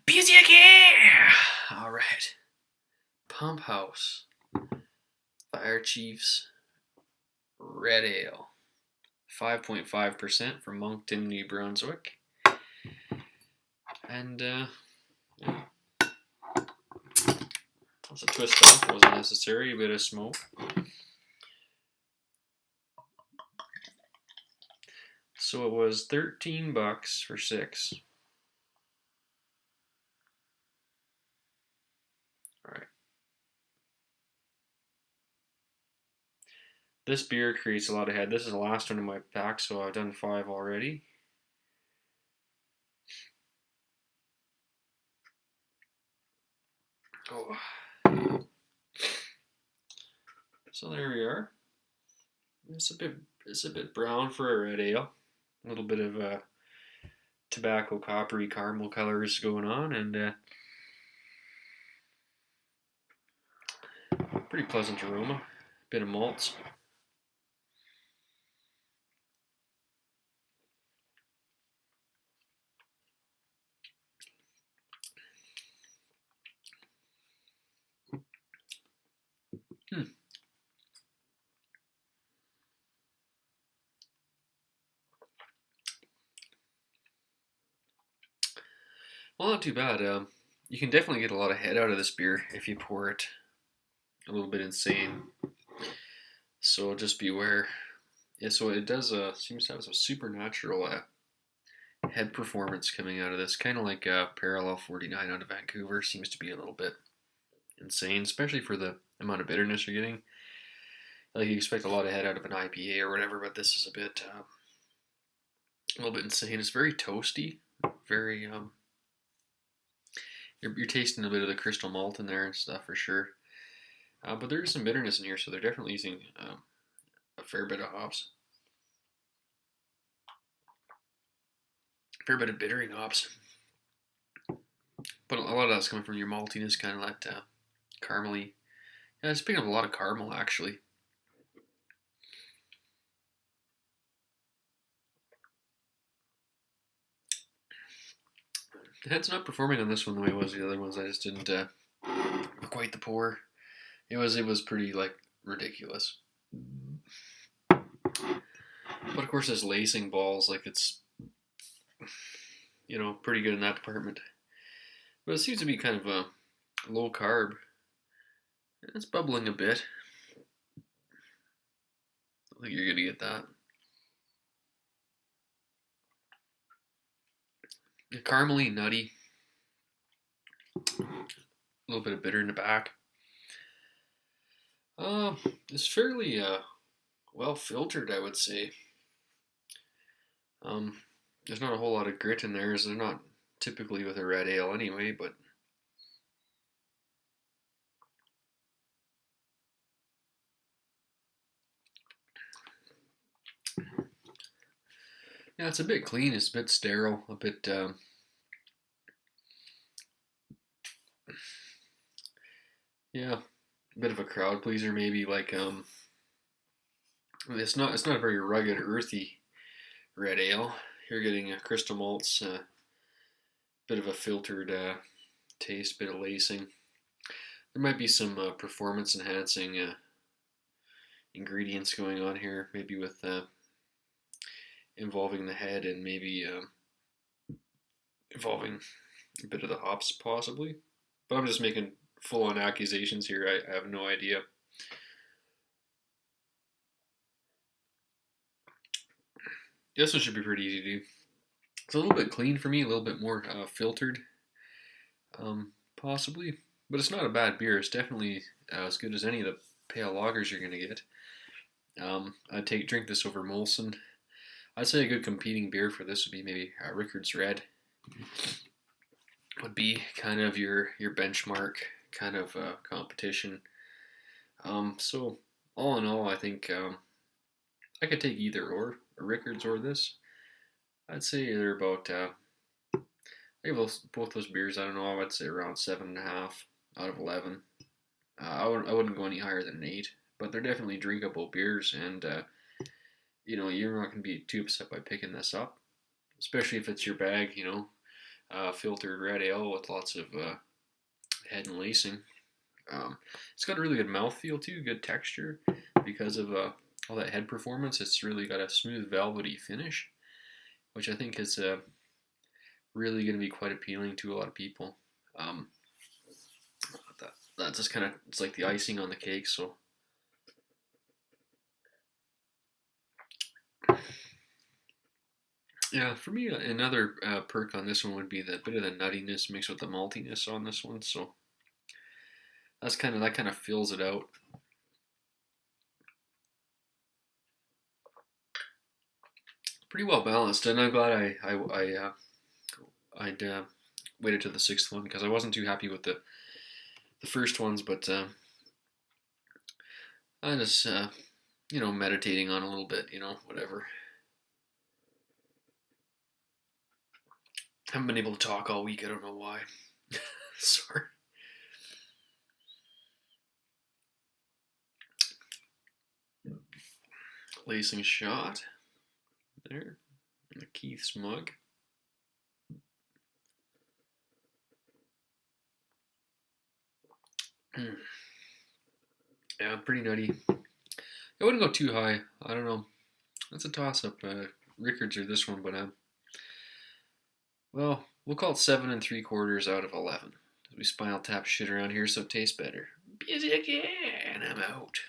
Beerzerker! Alright. Pump House. Fire Chiefs. Red Ale. 5.5% from Moncton, New Brunswick. And, yeah. That's a twist off. Wasn't necessary. A bit of smoke. So it was $13 for 6. Alright. This beer creates a lot of head. This is the last one in my pack, so I've done 5 already. Oh. So there we are. It's a bit brown for a red ale. A little bit of tobacco, coppery, caramel colors going on, and pretty pleasant aroma. Bit of malts. Well, not too bad. You can definitely get a lot of head out of this beer if you pour it a little bit insane. So just beware. Yeah, so it does seems to have some supernatural head performance coming out of this, kind of like Parallel 49 out of Vancouver. Seems to be a little bit insane, especially for the amount of bitterness you're getting. Like you expect a lot of head out of an IPA or whatever, but this is a little bit insane. It's very toasty, very you're tasting a bit of the crystal malt in there and stuff for sure. But there is some bitterness in here, so they're definitely using a fair bit of hops, a fair bit of bittering hops. But a lot of that's coming from your maltiness, kind of that caramely. Yeah, it's picking up a lot of caramel actually. The head's not performing on this one the way it was the other ones. I just didn't quite the pour. It was pretty like ridiculous. But of course, this lacing balls like it's pretty good in that department. But it seems to be kind of a low carb. It's bubbling a bit. I think you're gonna get that. Caramely, nutty. A little bit of bitter in the back. It's fairly well filtered, I would say. There's not a whole lot of grit in there, as they're not typically with a red ale anyway, but yeah, it's a bit clean. It's a bit sterile, a bit yeah, a bit of a crowd pleaser maybe. Like it's not a very rugged, earthy red ale. You're getting a crystal malts, bit of a filtered taste, bit of lacing. There might be some performance enhancing ingredients going on here, maybe with involving the head and maybe involving a bit of the hops possibly. But I'm just making full on accusations here. I have no idea. This one should be pretty easy to do. It's a little bit clean for me, a little bit more filtered, possibly. But it's not a bad beer. It's definitely as good as any of the pale lagers you're going to get. I'd drink this over Molson. I'd say a good competing beer for this would be maybe Rickard's Red. Would be kind of your benchmark kind of competition. So all in all, I think I could take either or a Rickard's or this. I'd say they're about I give both those beers. I don't know. I'd say around 7.5 out of 11. I wouldn't go any higher than an 8, but they're definitely drinkable beers, and you're not going to be too upset by picking this up, especially if it's your bag. filtered red ale with lots of head and lacing. It's got a really good mouthfeel too, good texture because of all that head performance. It's really got a smooth, velvety finish, which I think is really going to be quite appealing to a lot of people. Um, that just kind of, it's like the icing on the cake. So yeah, for me, another perk on this one would be the bit of the nuttiness mixed with the maltiness on this one. So that kind of fills it out. Pretty well balanced, and I'm glad I'd waited to the sixth one because I wasn't too happy with the first ones, but I just meditating on a little bit, whatever. Haven't been able to talk all week. I don't know why. Sorry. Lacing shot there. The Keith's mug. Yeah, pretty nutty. I wouldn't go too high. I don't know. That's a toss up. Rickards or this one, but well, we'll call it 7 3/4 out of 11. We Spinal Tap shit around here, so it tastes better. Beerzerker, and I'm out.